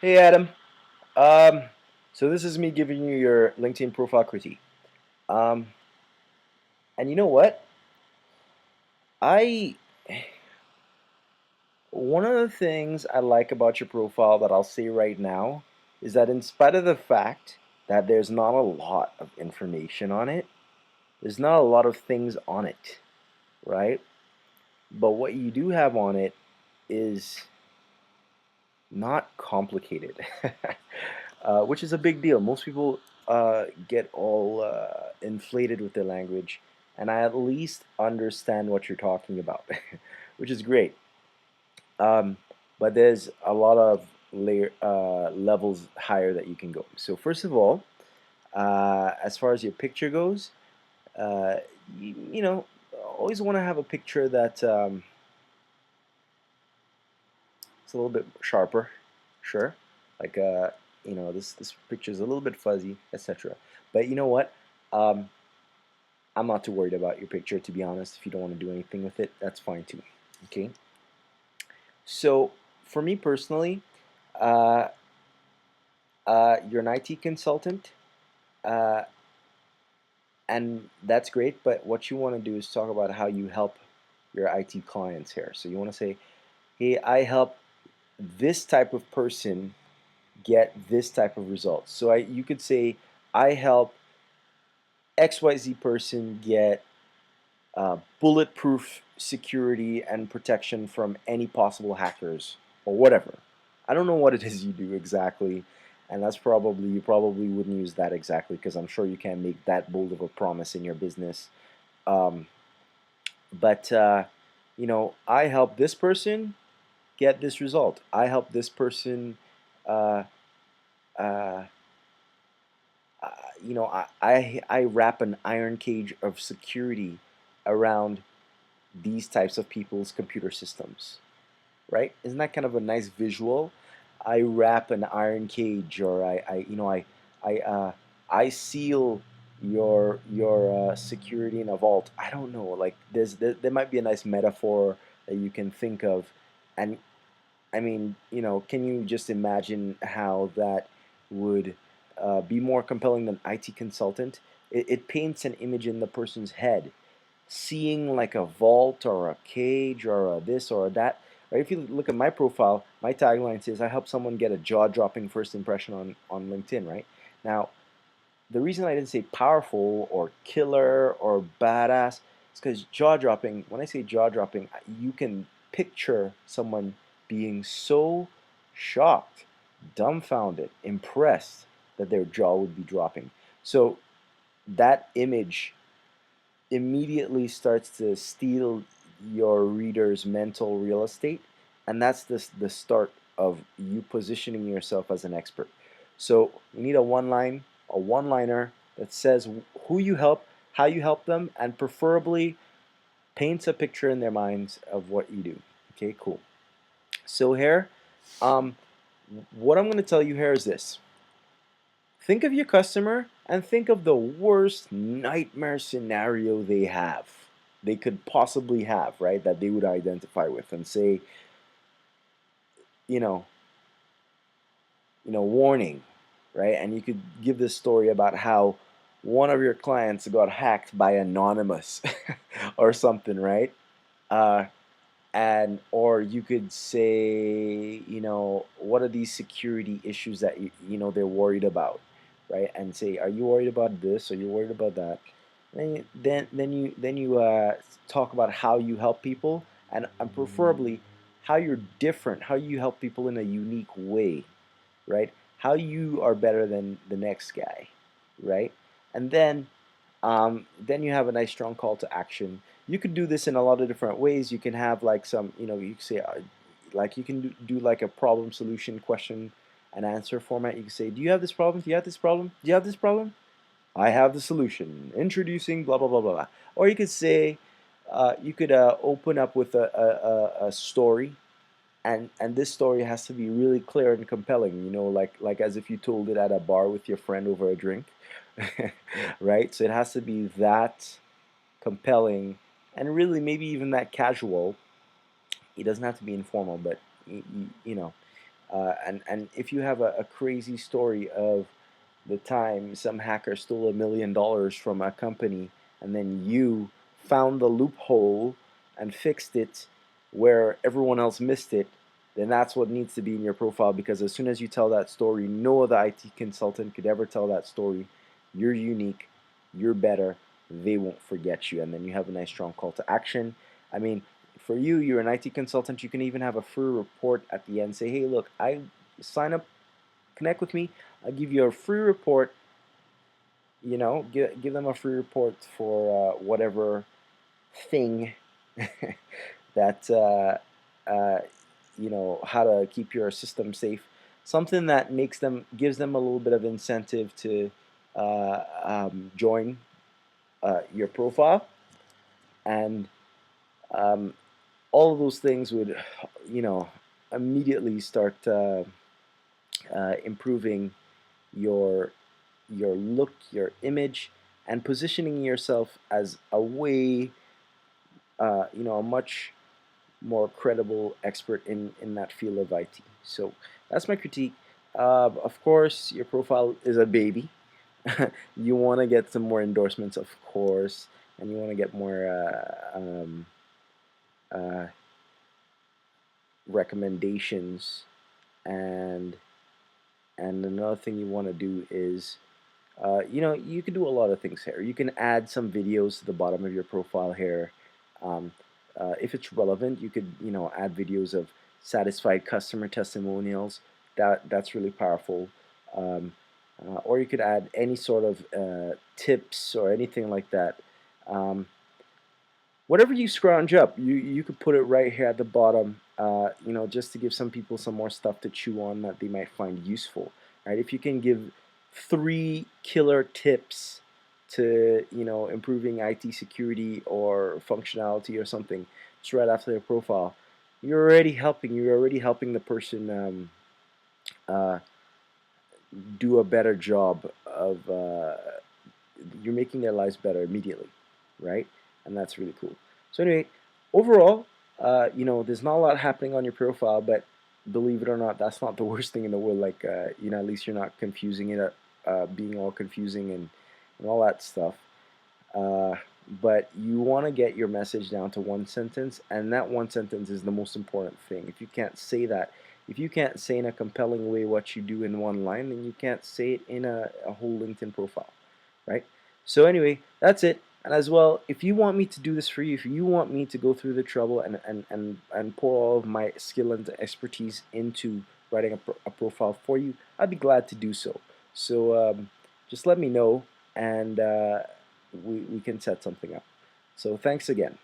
Hey Adam. Um, so this is me giving you your LinkedIn profile critique. Um, and you know what? I One of the things I like about your profile that I'll say right now is that in spite of the fact that there's not a lot of information on it, there's not a lot of things on it, right? But what you do have on it is not complicated, which is a big deal. Most people get all inflated with their language, and I at least understand what you're talking about, which is great. Um, but there's a lot of levels higher that you can go. So first of all, as far as your picture goes, uh, you know, always want to have a picture that it's a little bit sharper, sure. Like this picture is a little bit fuzzy, etc. But you know what? Um, I'm not too worried about your picture, to be honest. If you don't want to do anything with it, that's fine too. Okay. So for me personally, uh, you're an IT consultant, uh, and that's great. But what you want to do is talk about how you help your IT clients here. So you want to say, "Hey, I help this type of person get this type of results." So you could say, I help XYZ person get bulletproof security and protection from any possible hackers or whatever. I don't know what it is you do exactly, and that's probably you probably wouldn't use that exactly because I'm sure you can't make that bold of a promise in your business. Um, but I help this person get this result. I help this person uh, uh, I wrap an iron cage of security around these types of people's computer systems, right? Isn't that kind of a nice visual? I wrap an iron cage, or I, I seal your security in a vault. I don't know. Like there might be a nice metaphor that you can think of, and I mean, can you just imagine how that would be more compelling than IT consultant? It paints an image in the person's head, seeing like a vault or a cage or a this or a that. Right? If you look at my profile, my tagline says I help someone get a jaw-dropping first impression on LinkedIn. Right now, the reason I didn't say powerful or killer or badass is because jaw dropping, when I say jaw dropping, you can picture someone being so shocked, dumbfounded, impressed that their jaw would be dropping. So that image immediately starts to steal your reader's mental real estate, and that's the start of you positioning yourself as an expert. So you need a one-liner that says who you help, how you help them, and preferably paints a picture in their minds of what you do. Okay, cool. So here, um, what I'm going to tell you here is this: think of your customer and think of the worst nightmare scenario they could possibly have, right? That they would identify with and say, you know, warning, right? And you could give this story about how one of your clients got hacked by anonymous or something, right? Uh, and or you could say, what are these security issues that they're worried about, right? And say, are you worried about this? Are you worried about that? Then you talk about how you help people, and preferably how you're different, how you help people in a unique way, right? How you are better than the next guy, right? And then you have a nice strong call to action. You could do this in a lot of different ways. You can have like some, you can say, like you can do like a problem solution question and answer format. You can say, do you have this problem? Do you have this problem? Do you have this problem? I have the solution. Introducing blah blah blah blah blah. Or you could say, you could open up with a story, and this story has to be really clear and compelling, like as if you told it at a bar with your friend over a drink. Right? So it has to be that compelling, and really maybe even that casual. It doesn't have to be informal, but And if you have a crazy story of the time some hacker stole $1 million from a company, and then you found the loophole and fixed it where everyone else missed it, then that's what needs to be in your profile, because as soon as you tell that story, no other IT consultant could ever tell that story. You're unique, you're better, they won't forget you, and then you have a nice strong call to action. I mean, for you, you're an IT consultant, you can even have a free report at the end. Say, hey, look, I sign up, connect with me, I'll give you a free report. Give them a free report for whatever thing that uh, how to keep your system safe. Something that gives them a little bit of incentive to join your profile, and um, all of those things would, you know, immediately start improving your look, your image, and positioning yourself as a way, a much more credible expert in that field of IT. So that's my critique. Of course, your profile is a baby. You want to get some more endorsements, of course, and you want to get more uh, recommendations, and another thing you want to do is you can do a lot of things here. You can add some videos to the bottom of your profile here. Um, if it's relevant, you could add videos of satisfied customer testimonials. That's really powerful. Um, or you could add any sort of tips or anything like that. Um, Whatever you scrounge up, you could put it right here at the bottom. Just to give some people some more stuff to chew on that they might find useful. Right? If you can give 3 killer tips to improving IT security or functionality or something, just right after their profile, you're already helping. You're already helping the person uh, do a better job of. You're making their lives better immediately, right? And that's really cool. So anyway, overall, there's not a lot happening on your profile, but believe it or not, that's not the worst thing in the world. Like, at least you're not confusing it, being all confusing and all that stuff. Uh, but you want to get your message down to one sentence, and that one sentence is the most important thing. If you can't say that, if you can't say in a compelling way what you do in one line, then you can't say it in a whole LinkedIn profile, right? So anyway, that's it. And as well, if you want me to do this for you, if you want me to go through the trouble and pour all of my skill and expertise into writing a profile for you, I'd be glad to do so. So just let me know, and we can set something up. So thanks again.